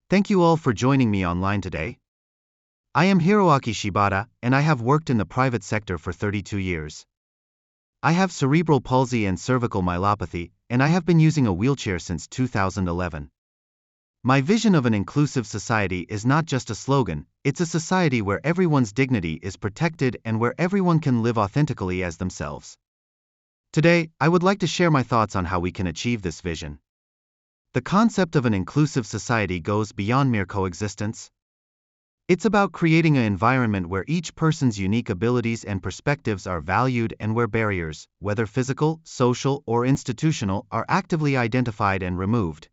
Thank you all for joining me online today. I am Hiroaki Shibata, and I have worked in the private sector for 32 years. I have cerebral palsy and cervical myelopathy, and I have been using a wheelchair since 2011. My vision of an inclusive society is not just a slogan, it's a society where everyone's dignity is protected and where everyone can live authentically as themselves. Today, I would like to share my thoughts on how we can achieve this vision. The concept of an inclusive society goes beyond mere coexistence. It's about creating an environment where each person's unique abilities and perspectives are valued and where barriers, whether physical, social, or institutional, are actively identified and removed.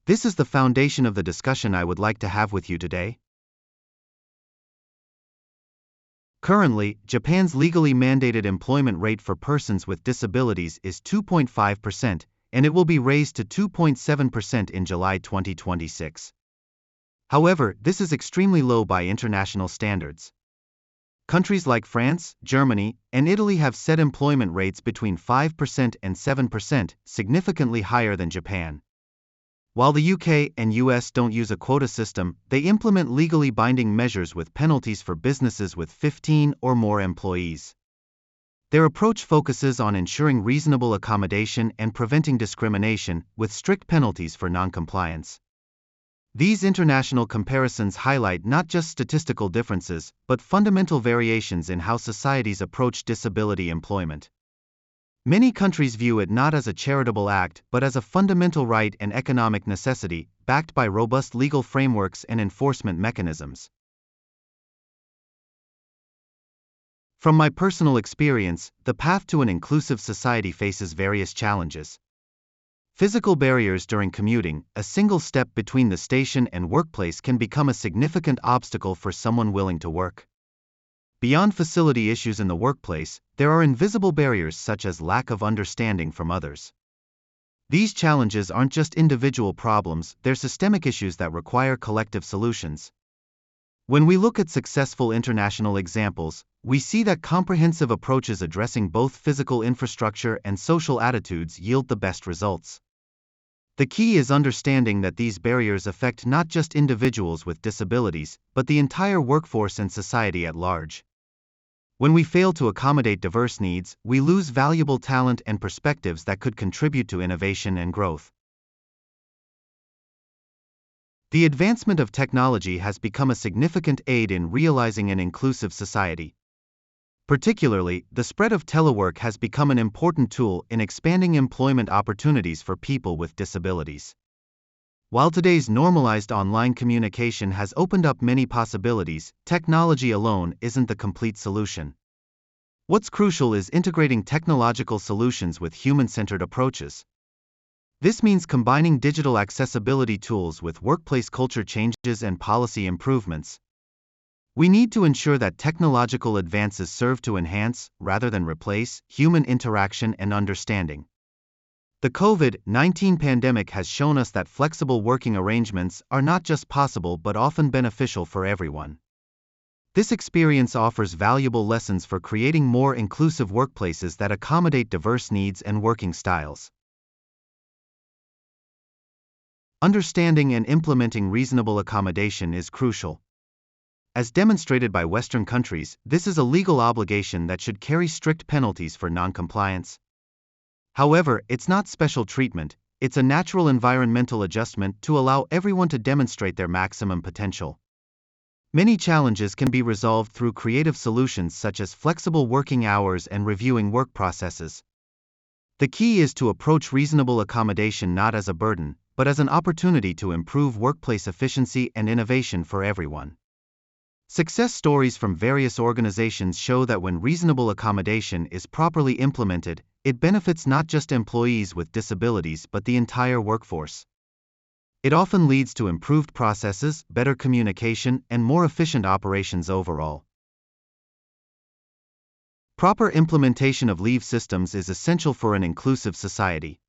This is the foundation of the discussion I would like to have with you today. Currently, Japan's legally mandated employment rate for persons with disabilities is 2.5%, and it will be raised to 2.7% in July 2026. However, this is extremely low by international standards. Countries like France, Germany, and Italy have set employment rates between 5% and 7%, significantly higher than Japan. While the UK and US don't use a quota system, they implement legally binding measures with penalties for businesses with 15 or more employees. Their approach focuses on ensuring reasonable accommodation and preventing discrimination, with strict penalties for non-compliance. These international comparisons highlight not just statistical differences, but fundamental variations in how societies approach disability employment. Many countries view it not as a charitable act, but as a fundamental right and economic necessity, backed by robust legal frameworks and enforcement mechanisms. From my personal experience, the path to an inclusive society faces various challenges. Physical barriers during commuting, a single step between the station and workplace can become a significant obstacle for someone willing to work. Beyond facility issues in the workplace, there are invisible barriers such as lack of understanding from others. These challenges aren't just individual problems, they're systemic issues that require collective solutions. When we look at successful international examples, we see that comprehensive approaches addressing both physical infrastructure and social attitudes yield the best results. The key is understanding that these barriers affect not just individuals with disabilities, but the entire workforce and society at large. When we fail to accommodate diverse needs, we lose valuable talent and perspectives that could contribute to innovation and growth. The advancement of technology has become a significant aid in realizing an inclusive society. Particularly, the spread of telework has become an important tool in expanding employment opportunities for people with disabilities. While today's normalized online communication has opened up many possibilities, technology alone isn't the complete solution. What's crucial is integrating technological solutions with human-centered approaches. This means combining digital accessibility tools with workplace culture changes and policy improvements. We need to ensure that technological advances serve to enhance, rather than replace, human interaction and understanding. The COVID-19 pandemic has shown us that flexible working arrangements are not just possible but often beneficial for everyone. This experience offers valuable lessons for creating more inclusive workplaces that accommodate diverse needs and working styles. Understanding and implementing reasonable accommodation is crucial. As demonstrated by Western countries, this is a legal obligation that should carry strict penalties for non-compliance. However, it's not special treatment, it's a natural environmental adjustment to allow everyone to demonstrate their maximum potential. Many challenges can be resolved through creative solutions such as flexible working hours and reviewing work processes. The key is to approach reasonable accommodation not as a burden, but as an opportunity to improve workplace efficiency and innovation for everyone. Success stories from various organizations show that when reasonable accommodation is properly implemented, it benefits not just employees with disabilities but the entire workforce. It often leads to improved processes, better communication, and more efficient operations overall. Proper implementation of leave systems is essential for an inclusive society.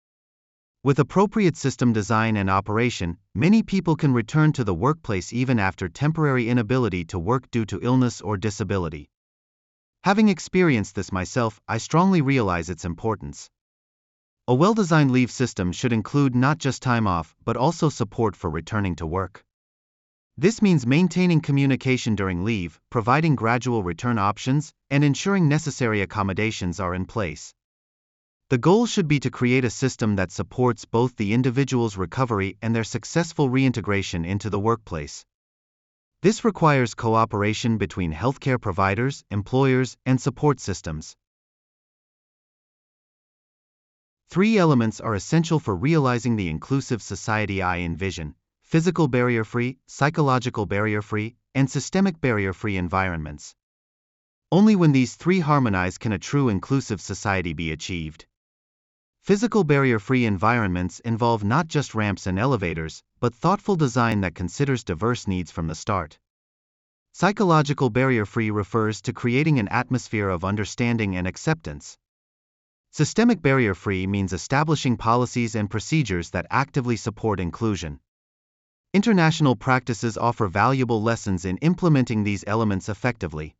With appropriate system design and operation, many people can return to the workplace even after temporary inability to work due to illness or disability. Having experienced this myself, I strongly realize its importance. A well-designed leave system should include not just time off, but also support for returning to work. This means maintaining communication during leave, providing gradual return options, and ensuring necessary accommodations are in place. The goal should be to create a system that supports both the individual's recovery and their successful reintegration into the workplace. This requires cooperation between healthcare providers, employers, and support systems. 3 elements are essential for realizing the inclusive society I envision: physical barrier-free, psychological barrier-free, and systemic barrier-free environments. Only when these 3 harmonize can a true inclusive society be achieved. Physical barrier-free environments involve not just ramps and elevators, but thoughtful design that considers diverse needs from the start. Psychological barrier-free refers to creating an atmosphere of understanding and acceptance. Systemic barrier-free means establishing policies and procedures that actively support inclusion. International practices offer valuable lessons in implementing these elements effectively.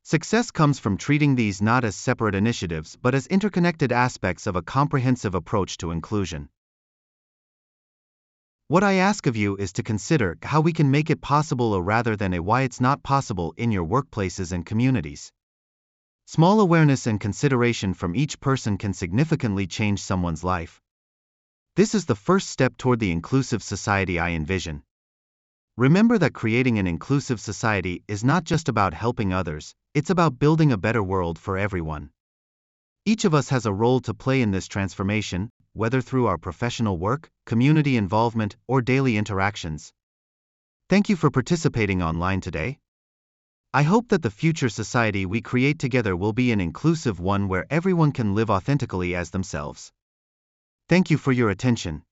Success comes from treating these not as separate initiatives but as interconnected aspects of a comprehensive approach to inclusion. What I ask of you is to consider how we can make it possible rather than why it's not possible in your workplaces and communities. Small awareness and consideration from each person can significantly change someone's life. This is the first step toward the inclusive society I envision. Remember that creating an inclusive society is not just about helping others, it's about building a better world for everyone. Each of us has a role to play in this transformation, whether through our professional work, community involvement, or daily interactions. Thank you for participating online today. I hope that the future society we create together will be an inclusive one where everyone can live authentically as themselves. Thank you for your attention.